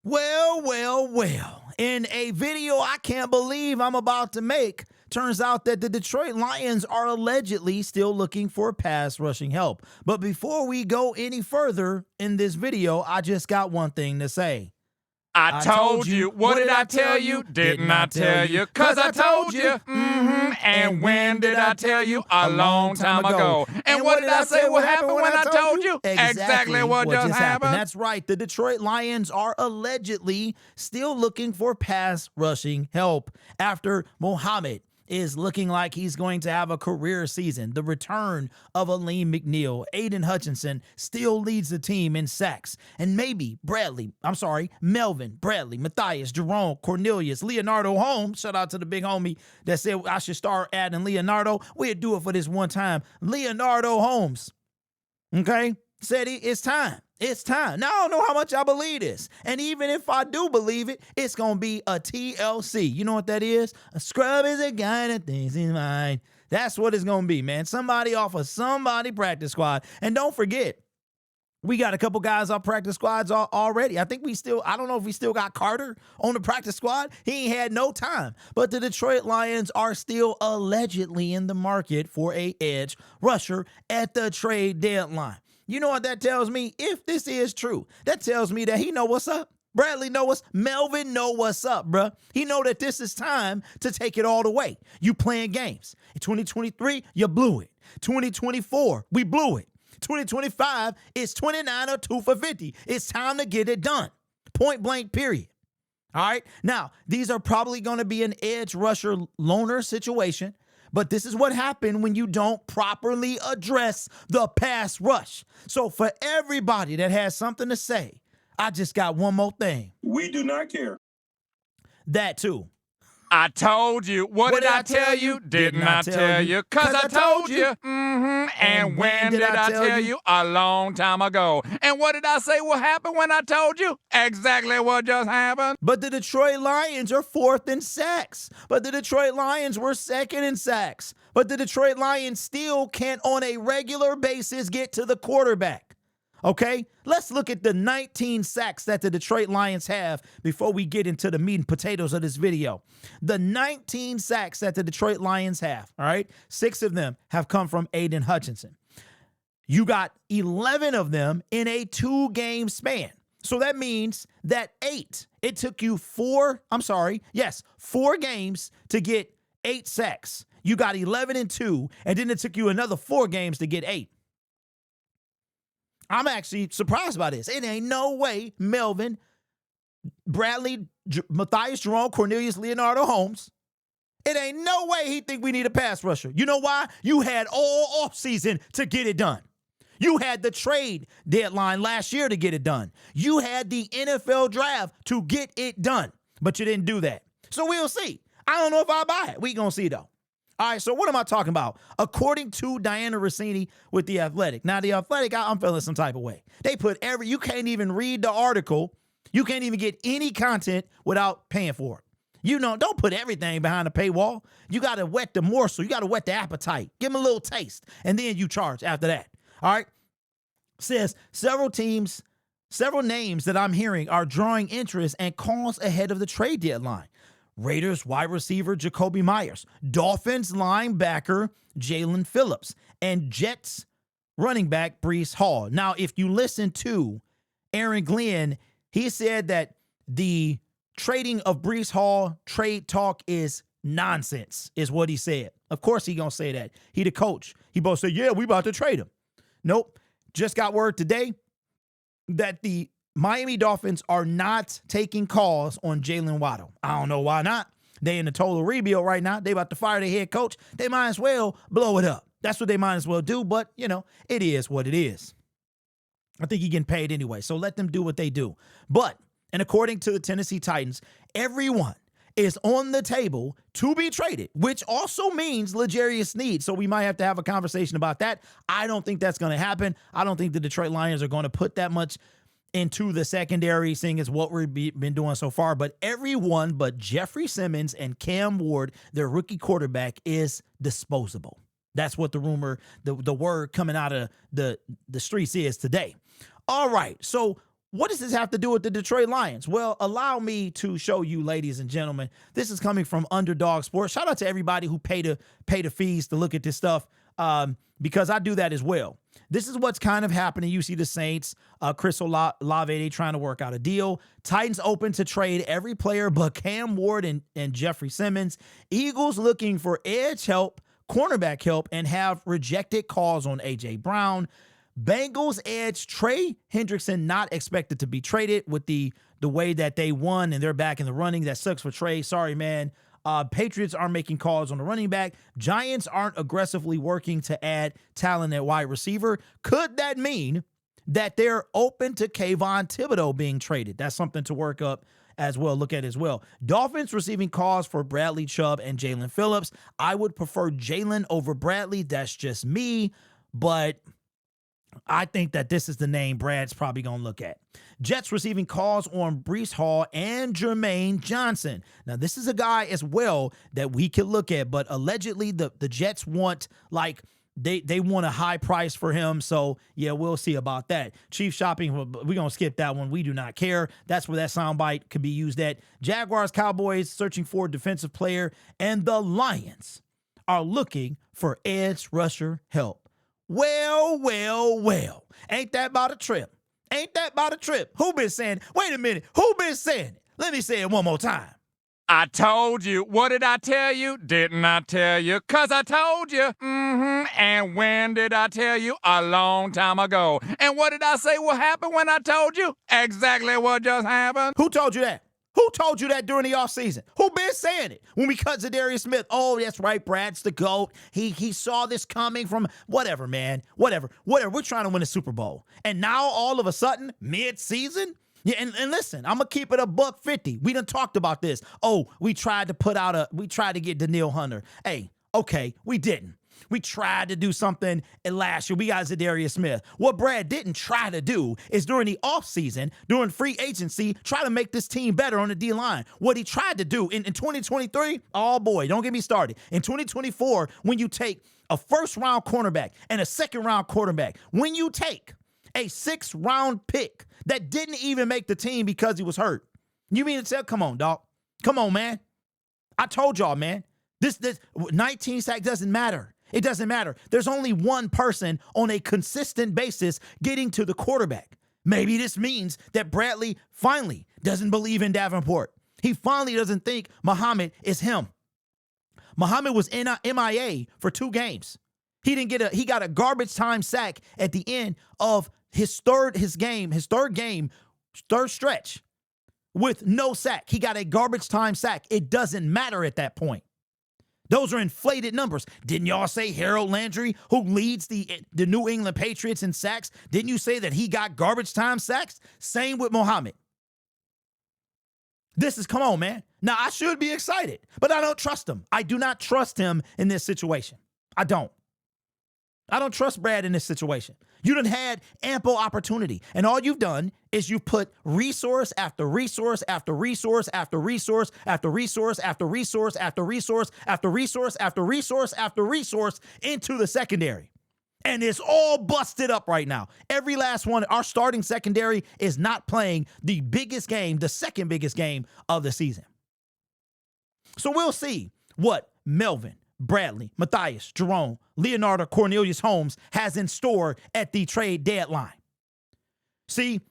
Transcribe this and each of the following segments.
Well. In a video I can't believe I'm about to make, turns out that the Detroit Lions are allegedly still looking for pass rushing help. But before we go any further in this video, I just got one thing to say. I told you. What did I tell you? Didn't I tell you? 'Cause I told you. And when did I tell you? A long time ago. And what did I say? What happened when I told you? Exactly what just happened. That's right. The Detroit Lions are allegedly still looking for pass rushing help after Mohamed is looking like he's going to have a career season. The return of Aleem McNeil, Aiden Hutchinson still leads the team in sacks. And maybe Melvin, Bradley, Matthias, Jerome, Cornelius, Leonardo Holmes. Shout out to the big homie that said I should start adding Leonardo. We'll do it for this one time. Leonardo Holmes, okay, said it's time. It's time. Now, I don't know how much I believe this. And even if I do believe it, it's going to be a TLC. You know what that is? A scrub is a guy that thinks he's mine. That's what it's going to be, man. Somebody off of somebody practice squad. And don't forget, we got a couple guys off practice squads already. I don't know if we still got Carter on the practice squad. He ain't had no time. But the Detroit Lions are still allegedly in the market for a edge rusher at the trade deadline. You know what that tells me? If this is true, that tells me that he know what's up. Bradley Melvin know what's up, bruh. He know that this is time to take it all the way. You playing games. In 2023, you blew it. 2024, we blew it. 2025, it's 29 or 2 for 50. It's time to get it done. Point blank, period. All right? Now, these are probably going to be an edge rusher loaner situation. But this is what happened when you don't properly address the pass rush. So for everybody that has something to say, I just got one more thing. We do not care. That too. I told you. What did I tell you? Didn't I tell you? 'Cause I told you. And when did I tell you? A long time ago. And what did I say? What happened when I told you? Exactly what just happened. But the Detroit Lions are 4th in sacks. But the Detroit Lions were 2nd in sacks. But the Detroit Lions still can't on a regular basis get to the quarterback. Okay, let's look at the 19 sacks that the Detroit Lions have before we get into the meat and potatoes of this video. The 19 sacks that the Detroit Lions have, all right, 6 of them have come from Aiden Hutchinson. You got 11 of them in a 2-game span. So that means that it took you 4 games to get 8 sacks. You got 11 and 2, and then it took you another 4 games to get 8. I'm actually surprised by this. It ain't no way Melvin, Bradley, Matthias, Jerome, Cornelius, Leonardo Holmes. It ain't no way he think we need a pass rusher. You know why? You had all offseason to get it done. You had the trade deadline last year to get it done. You had the NFL draft to get it done, but you didn't do that. So we'll see. I don't know if I buy it. We gonna see though. All right, so what am I talking about? According to Diana Rossini with The Athletic. Now, The Athletic, I'm feeling some type of way. They put you can't even read the article. You can't even get any content without paying for it. You know, don't put everything behind a paywall. You got to whet the morsel. You got to whet the appetite. Give them a little taste, and then you charge after that. All right? Says several names that I'm hearing are drawing interest and calls ahead of the trade deadline. Raiders wide receiver Jacoby Myers, Dolphins linebacker Jalen Phillips, and Jets running back Breece Hall. Now, if you listen to Aaron Glenn, he said that the trading of Breece Hall trade talk is nonsense, is what he said. Of course he gonna say that. He the coach. He both said, yeah, we about to trade him. Nope. Just got word today that the Miami Dolphins are not taking calls on Jalen Waddle. I don't know why not. They in a total rebuild right now. They about to fire their head coach. They might as well blow it up. That's what they might as well do, but, you know, it is what it is. I think he's getting paid anyway, so let them do what they do. But, and according to the Tennessee Titans, everyone is on the table to be traded, which also means L'Jarius Sneed. So we might have to have a conversation about that. I don't think that's going to happen. I don't think the Detroit Lions are going to put that much into the secondary, seeing as what we've been doing so far. But everyone but Jeffrey Simmons and Cam Ward, their rookie quarterback, is disposable. That's what the rumor, the word coming out of the streets is today. All right, so What does this have to do with the Detroit Lions? Well, allow me to show you, ladies and gentlemen. This is coming from Underdog Sports. Shout out to everybody who pay the fees to look at this stuff, because I do that as well. This is what's kind of happening. You see the Saints, Chris Olave, they trying to work out a deal. Titans open to trade every player but Cam Ward and Jeffrey Simmons. Eagles looking for edge help, cornerback help, and have rejected calls on A.J. Brown. Bengals edge Trey Hendrickson not expected to be traded with the way that they won and they're back in the running. That sucks for Trey. Sorry, man. Patriots are making calls on the running back. Giants aren't aggressively working to add talent at wide receiver. Could that mean that they're open to Kayvon Thibodeau being traded? That's something to work up as well, look at as well. Dolphins receiving calls for Bradley Chubb and Jalen Phillips. I would prefer Jalen over Bradley. That's just me, but I think that this is the name Brad's probably going to look at. Jets receiving calls on Breece Hall and Jermaine Johnson. Now, this is a guy as well that we could look at, but allegedly the Jets want, like, they want a high price for him. So, yeah, we'll see about that. Chief shopping, we're going to skip that one. We do not care. That's where that soundbite could be used at. Jaguars, Cowboys searching for a defensive player, and the Lions are looking for edge rusher help. Well. Ain't that about a trip? Ain't that about a trip? Who been saying, wait a minute, who been saying it? Let me say it one more time. I told you. What did I tell you? Didn't I tell you? 'Cause I told you. And when did I tell you? A long time ago. And what did I say will happen when I told you? Exactly what just happened. Who told you that? Who told you that during the offseason? Who been saying it? When we cut Zadarius Smith, oh, that's right, Brad's the GOAT. He saw this coming from whatever, man. Whatever. We're trying to win a Super Bowl. And now all of a sudden, mid-season? Yeah, and listen, I'm going to keep it $150. We done talked about this. Oh, we tried to get Danielle Hunter. Hey, okay, we didn't. We tried to do something last year. We got Zadarius Smith. What Brad didn't try to do is during the offseason, during free agency, try to make this team better on the D-line. What he tried to do in 2023, oh boy, don't get me started. In 2024, when you take a first-round cornerback and a second-round quarterback, when you take a sixth-round pick that didn't even make the team because he was hurt, you mean to tell, come on, dog. Come on, man. I told y'all, man. This 19 sack doesn't matter. It doesn't matter. There's only one person on a consistent basis getting to the quarterback. Maybe this means that Bradley finally doesn't believe in Davenport. He finally doesn't think Muhammad is him. Muhammad was in MIA for 2 games. He got a garbage time sack at the end of his third stretch with no sack. He got a garbage time sack. It doesn't matter at that point. Those are inflated numbers. Didn't y'all say Harold Landry, who leads the New England Patriots in sacks, didn't you say that he got garbage time sacks? Same with Muhammad. Come on, man. Now, I should be excited, but I don't trust him. I do not trust him in this situation. I don't trust Brad in this situation. You done had ample opportunity, and all you've done is you've put resource after resource after resource after resource after resource after resource after resource after resource after resource after resource into the secondary. And it's all busted up right now. Every last one. Our starting secondary is not playing the biggest game, the second biggest game of the season. So we'll see what Melvin, Bradley, Matthias, Jerome, Leonardo, Cornelius Holmes has in store at the trade deadline. See,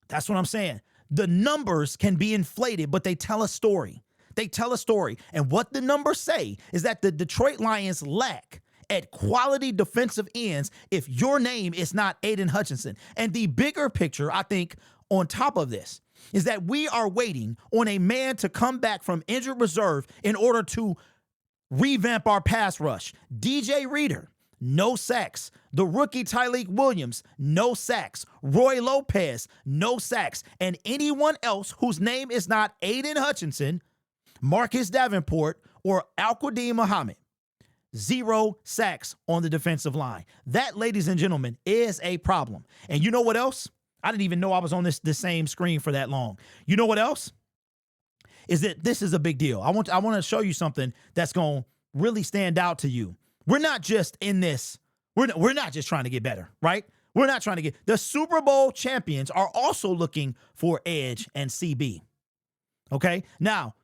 that's what I'm saying. The numbers can be inflated, but they tell a story. They tell a story. And what the numbers say is that the Detroit Lions lack at quality defensive ends if your name is not Aiden Hutchinson. And the bigger picture, I think, on top of this, is that we are waiting on a man to come back from injured reserve in order to revamp our pass rush. DJ Reader, no sacks. The rookie Tyleik Williams, no sacks. Roy Lopez, no sacks. And anyone else whose name is not Aiden Hutchinson, Marcus Davenport, or Al-Quadin Muhammad, 0 sacks on the defensive line. That, ladies and gentlemen, is a problem. And you know what else? I didn't even know I was on the same screen for that long. You know what else? Is that this is a big deal. I want to show you something that's going to really stand out to you. We're not just in this. We're not just trying to get better, right? We're not trying to get the Super Bowl champions are also looking for edge and CB. Okay. Now,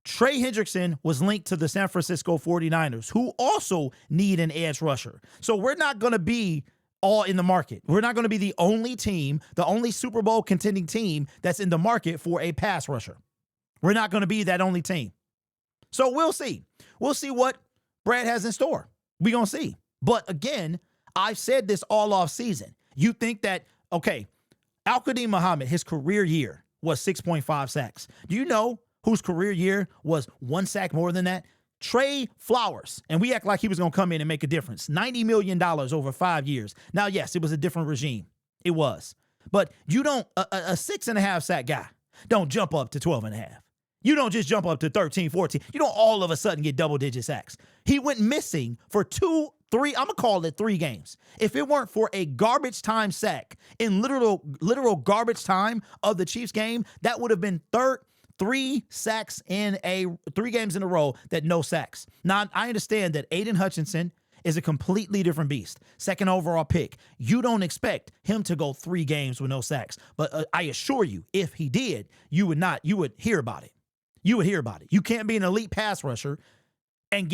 Trey Hendrickson was linked to the San Francisco 49ers, who also need an edge rusher. So we're not going to be all in the market. We're not going to be the only team, the only Super Bowl contending team that's in the market for a pass rusher. We're not going to be that only team. So we'll see. We'll see what Brad has in store. We're going to see. But again, I've said this all off season. You think that, okay, Al-Qadim Muhammad, his career year was 6.5 sacks. Do you know whose career year was 1 sack more than that? Trey Flowers. And we act like he was going to come in and make a difference. $90 million over 5 years. Now, yes, it was a different regime. It was. But you don't, a 6.5 sack guy don't jump up to 12.5. You don't just jump up to 13, 14. You don't all of a sudden get double-digit sacks. He went missing for 2, 3, I'm going to call it 3 games. If it weren't for a garbage time sack in literal garbage time of the Chiefs game, that would have been 3 sacks in 3 games in a row that no sacks. Now, I understand that Aiden Hutchinson is a completely different beast. 2nd overall pick. You don't expect him to go 3 games with no sacks. But I assure you, if he did, you would hear about it. You would hear about it. You can't be an elite pass rusher and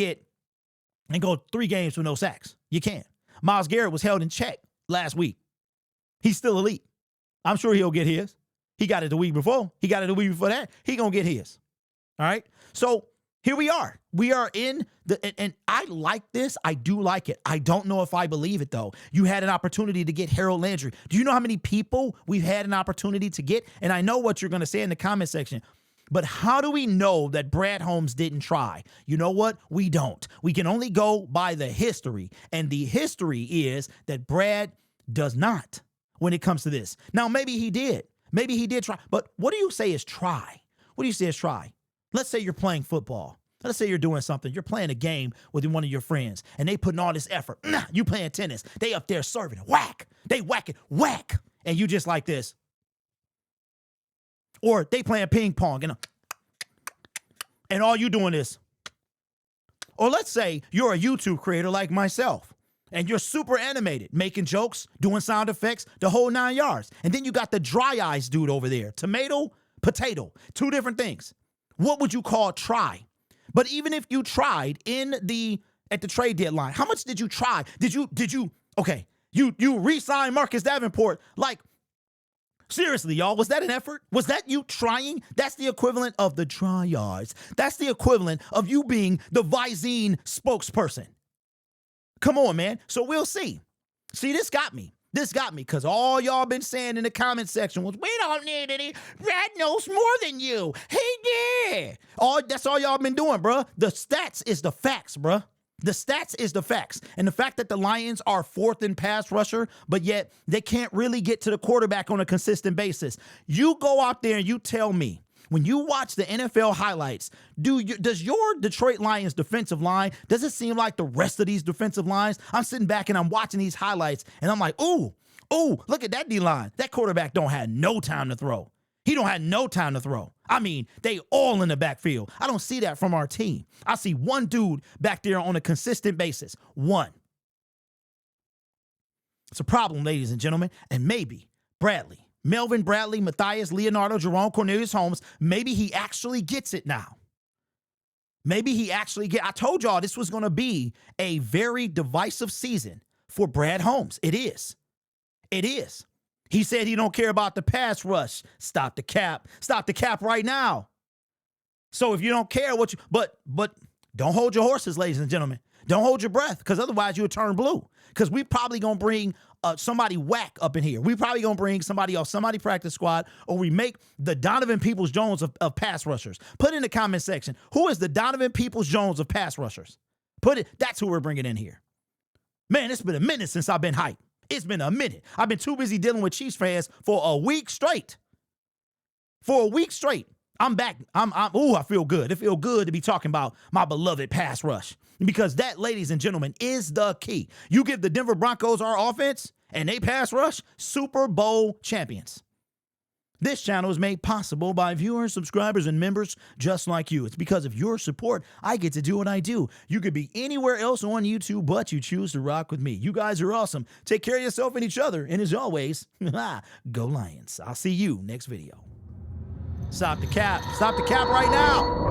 go 3 games with no sacks. You can't. Myles Garrett was held in check last week. He's still elite. I'm sure he'll get his. He got it the week before. He got it the week before that. He gonna get his. All right? So here we are. We are in and I like this. I do like it. I don't know if I believe it, though. You had an opportunity to get Harold Landry. Do you know how many people we've had an opportunity to get? And I know what you're going to say in the comment section. But how do we know that Brad Holmes didn't try? You know what? We don't. We can only go by the history. And the history is that Brad does not when it comes to this. Now, maybe he did. Maybe he did try. But what do you say is try? What do you say is try? Let's say you're playing football. Let's say you're doing something. You're playing a game with one of your friends, and they putting all this effort. You playing tennis. They up there serving it. Whack. They whack it. Whack. And you just like this. Or they playing ping pong and all you doing is. Or let's say you're a YouTube creator like myself and you're super animated, making jokes, doing sound effects, the whole 9 yards. And then you got the dry eyes dude over there. Tomato, potato, 2 different things. What would you call try? But even if you tried at the trade deadline, how much did you try? Did you re-sign Marcus Davenport? Like, seriously, y'all, was that an effort? Was that you trying? That's the equivalent of the dry yards. That's the equivalent of you being the Visine spokesperson. Come on, man. So we'll see. See, this got me. Because all y'all been saying in the comment section was, we don't need any. Brad knows more than you. He did. That's all y'all been doing, bruh. The stats is the facts, bruh. The stats is the facts. And the fact that the Lions are 4th in pass rusher, but yet they can't really get to the quarterback on a consistent basis. You go out there and you tell me, when you watch the NFL highlights, does your Detroit Lions defensive line, does it seem like the rest of these defensive lines? I'm sitting back and I'm watching these highlights and I'm like, ooh, look at that D-line. That quarterback don't have no time to throw. He don't have no time to throw. I mean, they all in the backfield. I don't see that from our team. I see one dude back there on a consistent basis. One. It's a problem, ladies and gentlemen. And maybe Melvin Bradley, Matthias, Leonardo, Jerome, Cornelius Holmes, maybe he actually gets it now. I told y'all this was going to be a very divisive season for Brad Holmes. It is. He said he don't care about the pass rush. Stop the cap right now. So if you don't care but don't hold your horses, ladies and gentlemen. Don't hold your breath, because otherwise you'll turn blue. Because we probably going to bring somebody whack up in here. We probably going to bring somebody off somebody practice squad, or we make the Donovan Peoples-Jones of pass rushers. Put in the comment section, who is the Donovan Peoples-Jones of pass rushers? That's who we're bringing in here. Man, it's been a minute since I've been hyped. It's been a minute. I've been too busy dealing with Chiefs fans for a week straight. I'm back. I feel good. It feels good to be talking about my beloved pass rush, because that, ladies and gentlemen, is the key. You give the Denver Broncos our offense and they pass rush, Super Bowl champions. This channel is made possible by viewers, subscribers, and members just like you. It's because of your support I get to do what I do. You could be anywhere else on YouTube, but you choose to rock with me. You guys are awesome. Take care of yourself and each other. And as always, go Lions. I'll see you next video. Stop the cap. Stop the cap right now.